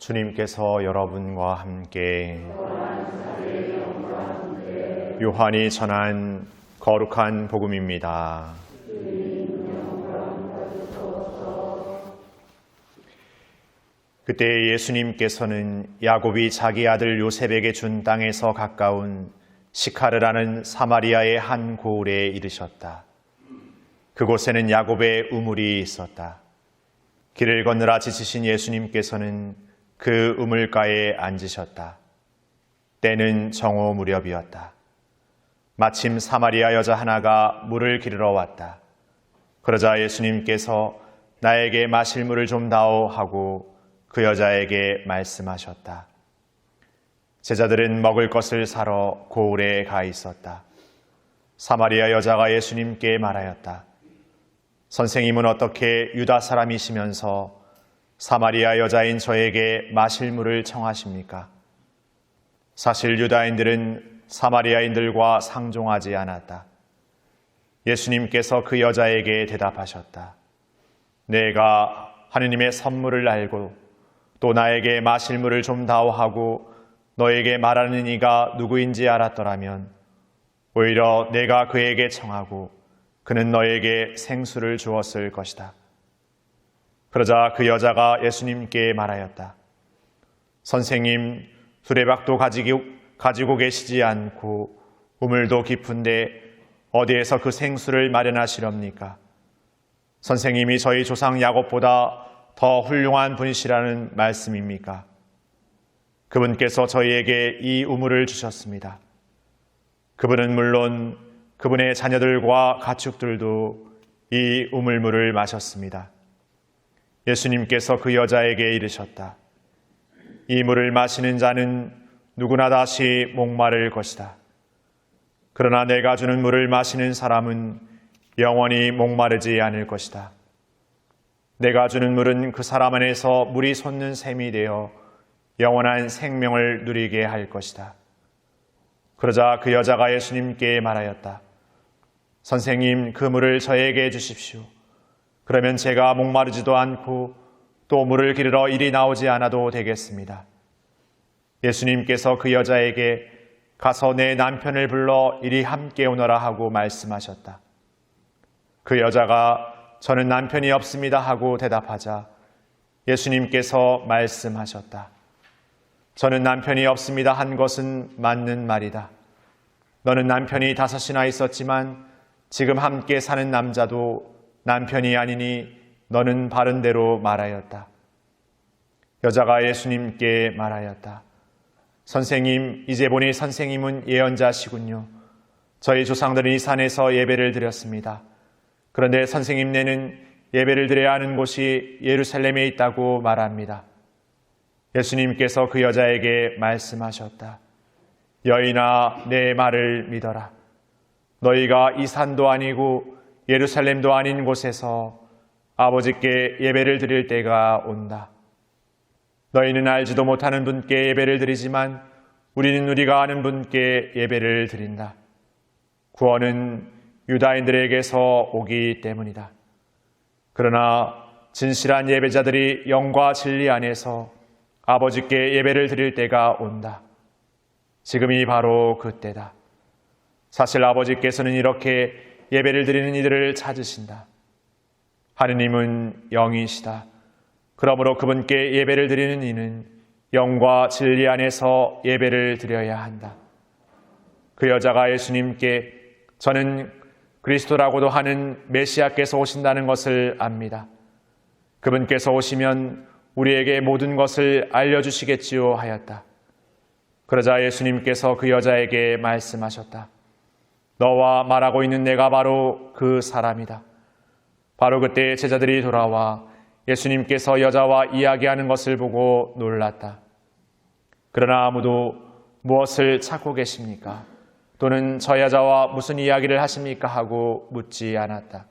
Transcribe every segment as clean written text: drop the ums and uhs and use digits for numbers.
주님께서 여러분과 함께 요한이 전한 거룩한 복음입니다. 그때 예수님께서는 야곱이 자기 아들 요셉에게 준 땅에서 가까운 시카르라는 사마리아의 한 고을에 이르셨다. 그곳에는 야곱의 우물이 있었다. 길을 건너라 지치신 예수님께서는 그 우물가에 앉으셨다. 때는 정오 무렵이었다. 마침 사마리아 여자 하나가 물을 기르러 왔다. 그러자 예수님께서 나에게 마실 물을 좀 다오 하고 그 여자에게 말씀하셨다. 제자들은 먹을 것을 사러 고을에 가 있었다. 사마리아 여자가 예수님께 말하였다. 선생님은 어떻게 유다 사람이시면서 사마리아 여자인 저에게 마실 물을 청하십니까? 사실 유다인들은 사마리아인들과 상종하지 않았다. 예수님께서 그 여자에게 대답하셨다. 내가 하느님의 선물을 알고 또 나에게 마실 물을 좀 다오 하고 너에게 말하는 이가 누구인지 알았더라면 오히려 내가 그에게 청하고 그는 너에게 생수를 주었을 것이다. 그러자 그 여자가 예수님께 말하였다. 선생님, 수레박도 가지고 계시지 않고 우물도 깊은데 어디에서 그 생수를 마련하시렵니까? 선생님이 저희 조상 야곱보다 더 훌륭한 분이시라는 말씀입니까? 그분께서 저희에게 이 우물을 주셨습니다. 그분은 물론 그분의 자녀들과 가축들도 이 우물물을 마셨습니다. 예수님께서 그 여자에게 이르셨다. 이 물을 마시는 자는 누구나 다시 목마를 것이다. 그러나 내가 주는 물을 마시는 사람은 영원히 목마르지 않을 것이다. 내가 주는 물은 그 사람 안에서 물이 솟는 샘이 되어 영원한 생명을 누리게 할 것이다. 그러자 그 여자가 예수님께 말하였다. 선생님, 그 물을 저에게 주십시오. 그러면 제가 목마르지도 않고 또 물을 기르러 이리 나오지 않아도 되겠습니다. 예수님께서 그 여자에게 가서 내 남편을 불러 이리 함께 오너라 하고 말씀하셨다. 그 여자가 저는 남편이 없습니다 하고 대답하자 예수님께서 말씀하셨다. 저는 남편이 없습니다 한 것은 맞는 말이다. 너는 남편이 5이나 있었지만 지금 함께 사는 남자도 남편이 아니니 너는 바른 대로 말하였다. 여자가 예수님께 말하였다. 선생님, 이제 보니 선생님은 예언자시군요. 저희 조상들은 이 산에서 예배를 드렸습니다. 그런데 선생님네는 예배를 드려야 하는 곳이 예루살렘에 있다고 말합니다. 예수님께서 그 여자에게 말씀하셨다. 여인아, 내 말을 믿어라. 너희가 이 산도 아니고 예루살렘도 아닌 곳에서 아버지께 예배를 드릴 때가 온다. 너희는 알지도 못하는 분께 예배를 드리지만 우리는 우리가 아는 분께 예배를 드린다. 구원은 유다인들에게서 오기 때문이다. 그러나 진실한 예배자들이 영과 진리 안에서 아버지께 예배를 드릴 때가 온다. 지금이 바로 그때다. 사실 아버지께서는 이렇게 예배를 드리는 이들을 찾으신다. 하느님은 영이시다. 그러므로 그분께 예배를 드리는 이는 영과 진리 안에서 예배를 드려야 한다. 그 여자가 예수님께 저는 그리스도라고도 하는 메시아께서 오신다는 것을 압니다. 그분께서 오시면 우리에게 모든 것을 알려주시겠지요 하였다. 그러자 예수님께서 그 여자에게 말씀하셨다. 너와 말하고 있는 내가 바로 그 사람이다. 바로 그때 제자들이 돌아와 예수님께서 여자와 이야기하는 것을 보고 놀랐다. 그러나 아무도 무엇을 찾고 계십니까? 또는 저 여자와 무슨 이야기를 하십니까? 하고 묻지 않았다.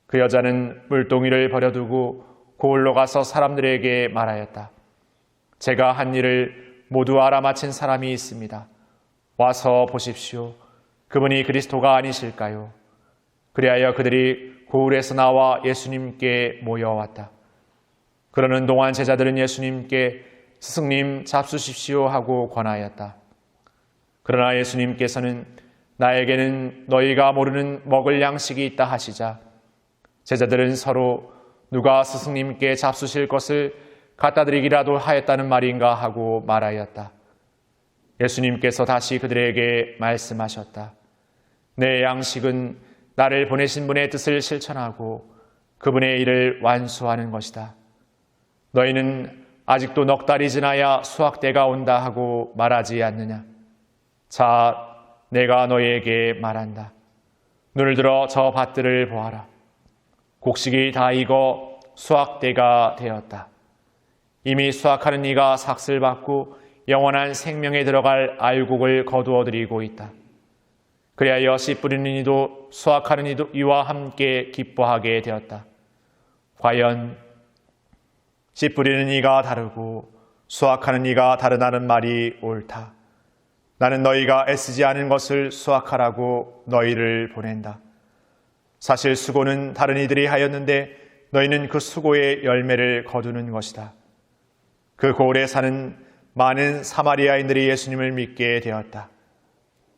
그 여자는 물동이를 버려두고 고을로 가서 사람들에게 말하였다. 제가 한 일을 모두 알아맞힌 사람이 있습니다. 와서 보십시오. 그분이 그리스도가 아니실까요? 그리하여 그들이 고을에서 나와 예수님께 모여왔다. 그러는 동안 제자들은 예수님께 스승님 잡수십시오 하고 권하였다. 그러나 예수님께서는 나에게는 너희가 모르는 먹을 양식이 있다 하시자 제자들은 서로 누가 스승님께 잡수실 것을 갖다 드리기라도 하였다는 말인가 하고 말하였다. 예수님께서 다시 그들에게 말씀하셨다. 내 양식은 나를 보내신 분의 뜻을 실천하고 그분의 일을 완수하는 것이다. 너희는 아직도 넉 달이 지나야 수확 때가 온다 하고 말하지 않느냐? 자, 내가 너희에게 말한다. 눈을 들어 저 밭들을 보아라. 곡식이 다 익어 수확 때가 되었다. 이미 수확하는 이가 삭슬 받고 영원한 생명에 들어갈 알곡을 거두어 드리고 있다. 그리하여 씨 뿌리는 이도 수확하는 이와 함께 기뻐하게 되었다. 과연 씨 뿌리는 이가 다르고 수확하는 이가 다르다는 말이 옳다. 나는 너희가 애쓰지 않은 것을 수확하라고 너희를 보낸다. 사실 수고는 다른 이들이 하였는데 너희는 그 수고의 열매를 거두는 것이다. 그 고을에 사는 많은 사마리아인들이 예수님을 믿게 되었다.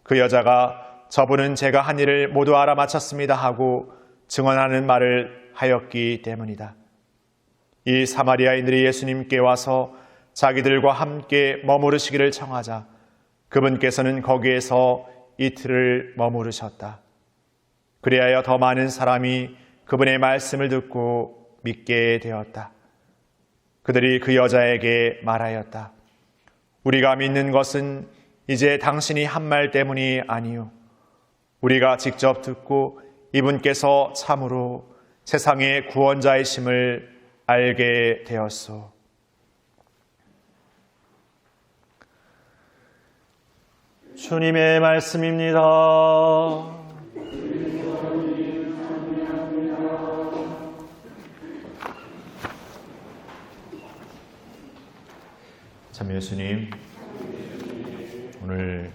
그 여자가 저분은 제가 한 일을 모두 알아맞혔습니다 하고 증언하는 말을 하였기 때문이다. 이 사마리아인들이 예수님께 와서 자기들과 함께 머무르시기를 청하자 그분께서는 거기에서 이틀을 머무르셨다. 그리하여 더 많은 사람이 그분의 말씀을 듣고 믿게 되었다. 그들이 그 여자에게 말하였다. 우리가 믿는 것은 이제 당신이 한 말 때문이 아니요. 우리가 직접 듣고 이분께서 참으로 세상의 구원자이심을 알게 되었소. 주님의 말씀입니다. 참 예수님, 오늘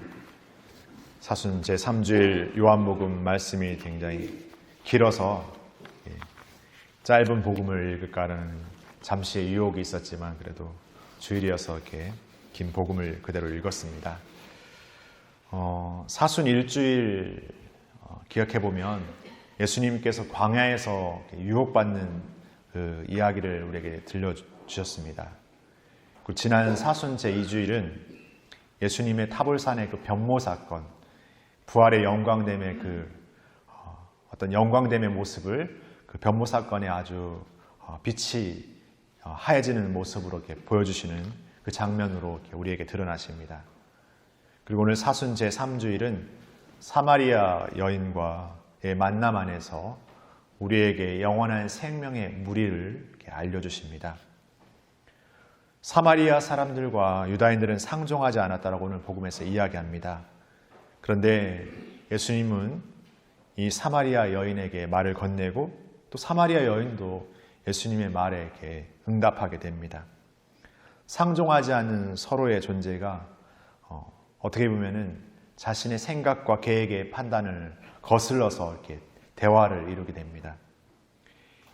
사순 제3주일 요한복음 말씀이 굉장히 길어서 짧은 복음을 읽을까 하는 잠시의 유혹이 있었지만 그래도 주일이어서 이렇게 긴 복음을 그대로 읽었습니다. 사순 일주일 기억해보면 예수님께서 광야에서 유혹받는 그 이야기를 우리에게 들려주셨습니다. 지난 사순 제2주일은 예수님의 타볼산의 그 변모 사건, 부활의 영광됨의 어떤 영광됨의 모습을 그 변모 사건에 아주 빛이 하얘지는 모습으로 이렇게 보여주시는 그 장면으로 이렇게 우리에게 드러나십니다. 그리고 오늘 사순 제3주일은 사마리아 여인과의 만남 안에서 우리에게 영원한 생명의 무리를 이렇게 알려주십니다. 사마리아 사람들과 유다인들은 상종하지 않았다라고 오늘 복음에서 이야기합니다. 그런데 예수님은 이 사마리아 여인에게 말을 건네고 또 사마리아 여인도 예수님의 말에 이렇게 응답하게 됩니다. 상종하지 않는 서로의 존재가 어떻게 보면은 자신의 생각과 계획의 판단을 거슬러서 이렇게 대화를 이루게 됩니다.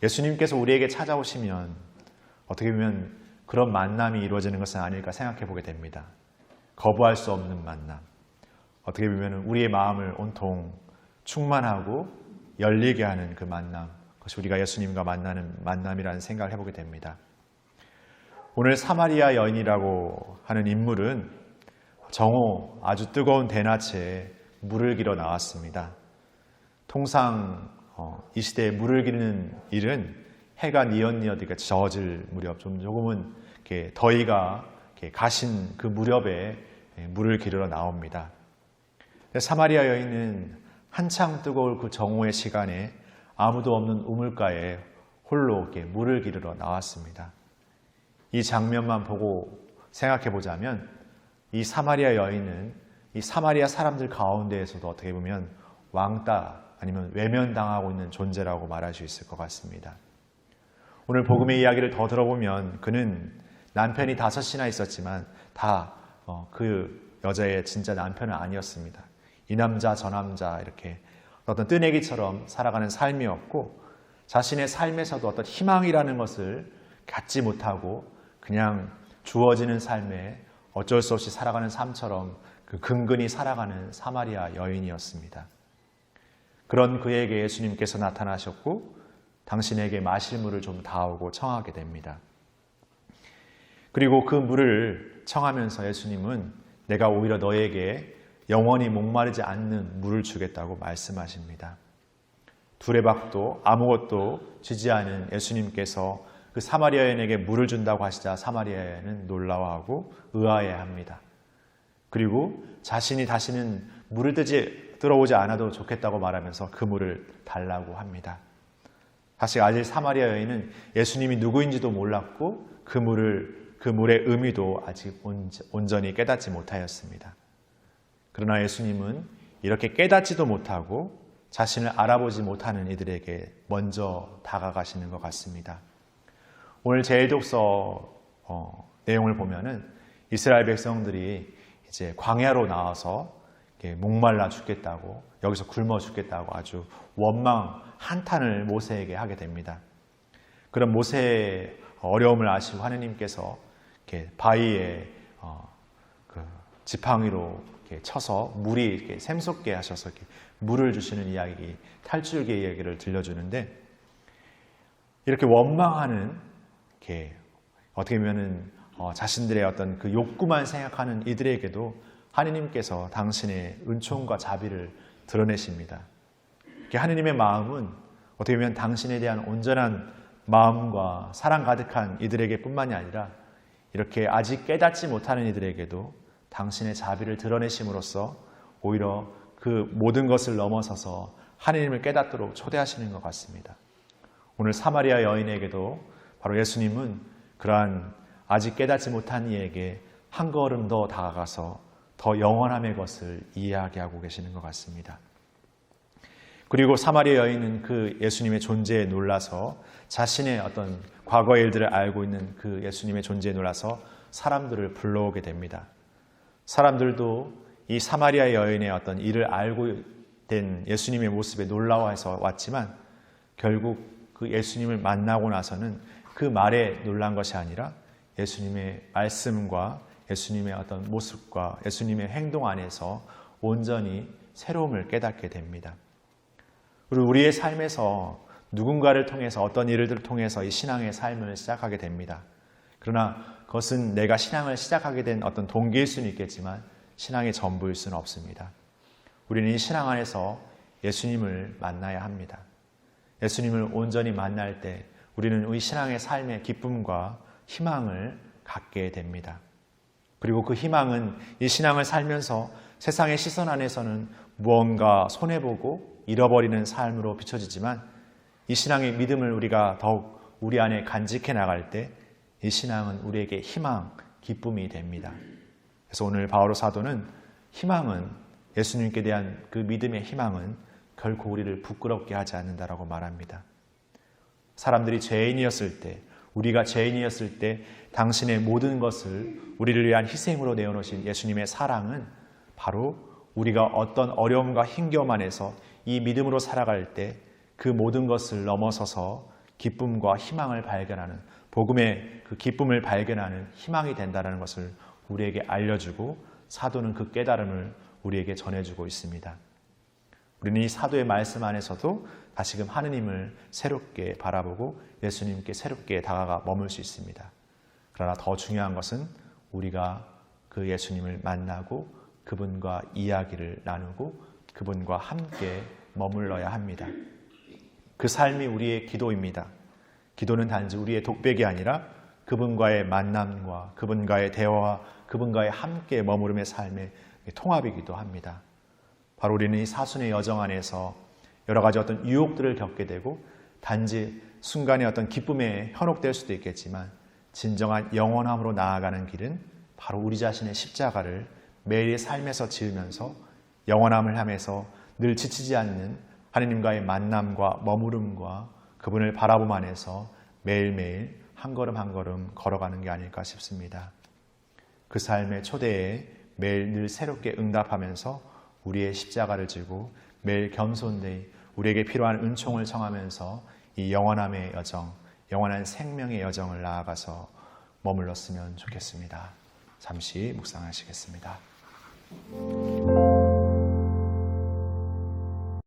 예수님께서 우리에게 찾아오시면 어떻게 보면 그런 만남이 이루어지는 것은 아닐까 생각해 보게 됩니다. 거부할 수 없는 만남. 어떻게 보면 우리의 마음을 온통 충만하고 열리게 하는 그 만남. 그것이 우리가 예수님과 만나는 만남이라는 생각을 해보게 됩니다. 오늘 사마리아 여인이라고 하는 인물은 정오 아주 뜨거운 대낮에 물을 길어 나왔습니다. 통상 이 시대에 물을 기르는 일은 해가 뉘엿뉘엿 젖을 무렵 조금은 이렇게 더위가 이렇게 가신 그 무렵에 물을 기르러 나옵니다. 사마리아 여인은 한창 뜨거울 그 정오의 시간에 아무도 없는 우물가에 홀로 이렇게 물을 기르러 나왔습니다. 이 장면만 보고 생각해 보자면 이 사마리아 여인은 이 사마리아 사람들 가운데에서도 어떻게 보면 왕따 아니면 외면당하고 있는 존재라고 말할 수 있을 것 같습니다. 오늘 복음의 이야기를 더 들어보면 그는 남편이 5이나 있었지만 다 그 여자의 진짜 남편은 아니었습니다. 이 남자 저 남자 이렇게 어떤 뜨내기처럼 살아가는 삶이었고 자신의 삶에서도 어떤 희망이라는 것을 갖지 못하고 그냥 주어지는 삶에 어쩔 수 없이 살아가는 삶처럼 그 근근히 살아가는 사마리아 여인이었습니다. 그런 그에게 예수님께서 나타나셨고 당신에게 마실 물을 좀 다오고 청하게 됩니다. 그리고 그 물을 청하면서 예수님은 내가 오히려 너에게 영원히 목마르지 않는 물을 주겠다고 말씀하십니다. 두레박도 아무것도 주지 않은 예수님께서 그 사마리아 여인에게 물을 준다고 하시자 사마리아 여인은 놀라워하고 의아해합니다. 그리고 자신이 다시는 물을 들어오지 않아도 좋겠다고 말하면서 그 물을 달라고 합니다. 사실 아직 사마리아 여인은 예수님이 누구인지도 몰랐고 그 물의 의미도 아직 온전히 깨닫지 못하였습니다. 그러나 예수님은 이렇게 깨닫지도 못하고 자신을 알아보지 못하는 이들에게 먼저 다가가시는 것 같습니다. 오늘 제1독서 내용을 보면은 이스라엘 백성들이 이제 광야로 나와서 목말라 죽겠다고, 여기서 굶어 죽겠다고 아주 원망 한탄을 모세에게 하게 됩니다. 그런 모세의 어려움을 아시고 하느님께서 이렇게 바위에 그 지팡이로 이렇게 쳐서 물이 이렇게 샘솟게 하셔서 이렇게 물을 주시는 이야기, 탈출기 이야기를 들려주는데, 이렇게 원망하는 이렇게 어떻게 보면은 자신들의 어떤 그 욕구만 생각하는 이들에게도 하느님께서 당신의 은총과 자비를 드러내십니다. 하느님의 마음은 어떻게 보면 당신에 대한 온전한 마음과 사랑 가득한 이들에게 뿐만이 아니라 이렇게 아직 깨닫지 못하는 이들에게도 당신의 자비를 드러내심으로써 오히려 그 모든 것을 넘어서서 하느님을 깨닫도록 초대하시는 것 같습니다. 오늘 사마리아 여인에게도 바로 예수님은 그러한 아직 깨닫지 못한 이에게 한 걸음 더 다가가서 더 영원함의 것을 이야기하고 계시는 것 같습니다. 그리고 사마리아 여인은 그 예수님의 존재에 놀라서 자신의 어떤 과거의 일들을 알고 있는 그 예수님의 존재에 놀라서 사람들을 불러오게 됩니다. 사람들도 이 사마리아 여인의 어떤 일을 알고 된 예수님의 모습에 놀라워해서 왔지만 결국 그 예수님을 만나고 나서는 그 말에 놀란 것이 아니라 예수님의 말씀과 예수님의 어떤 모습과 예수님의 행동 안에서 온전히 새로움을 깨닫게 됩니다. 그리고 우리의 삶에서 누군가를 통해서 어떤 일들을 통해서 이 신앙의 삶을 시작하게 됩니다. 그러나 그것은 내가 신앙을 시작하게 된 어떤 동기일 수는 있겠지만 신앙의 전부일 수는 없습니다. 우리는 이 신앙 안에서 예수님을 만나야 합니다. 예수님을 온전히 만날 때 우리는 이 신앙의 삶의 기쁨과 희망을 갖게 됩니다. 그리고 그 희망은 이 신앙을 살면서 세상의 시선 안에서는 무언가 손해보고 잃어버리는 삶으로 비춰지지만 이 신앙의 믿음을 우리가 더욱 우리 안에 간직해 나갈 때 이 신앙은 우리에게 희망, 기쁨이 됩니다. 그래서 오늘 바오로 사도는 희망은, 예수님께 대한 그 믿음의 희망은 결코 우리를 부끄럽게 하지 않는다라고 말합니다. 사람들이 죄인이었을 때, 우리가 죄인이었을 때 당신의 모든 것을 우리를 위한 희생으로 내어놓으신 예수님의 사랑은 바로 우리가 어떤 어려움과 힘겨움 안에서 이 믿음으로 살아갈 때 그 모든 것을 넘어서서 기쁨과 희망을 발견하는, 복음의 그 기쁨을 발견하는 희망이 된다는 것을 우리에게 알려주고 사도는 그 깨달음을 우리에게 전해주고 있습니다. 우리는 이 사도의 말씀 안에서도 다시금 하느님을 새롭게 바라보고 예수님께 새롭게 다가가 머물 수 있습니다. 그러나 더 중요한 것은 우리가 그 예수님을 만나고 그분과 이야기를 나누고 그분과 함께 머물러야 합니다. 그 삶이 우리의 기도입니다. 기도는 단지 우리의 독백이 아니라 그분과의 만남과 그분과의 대화와 그분과의 함께 머무름의 삶의 통합이기도 합니다. 바로 우리는 이 사순의 여정 안에서 여러 가지 어떤 유혹들을 겪게 되고 단지 순간의 어떤 기쁨에 현혹될 수도 있겠지만 진정한 영원함으로 나아가는 길은 바로 우리 자신의 십자가를 매일의 삶에서 지으면서 영원함을 향해서 늘 지치지 않는 하느님과의 만남과 머무름과 그분을 바라봄 안에서 매일매일 한 걸음 한 걸음 걸어가는 게 아닐까 싶습니다. 그 삶의 초대에 매일 늘 새롭게 응답하면서 우리의 십자가를 지고 매일 겸손히 우리에게 필요한 은총을 청하면서 이 영원함의 여정, 영원한 생명의 여정을 나아가서 머물렀으면 좋겠습니다. 잠시 묵상하시겠습니다.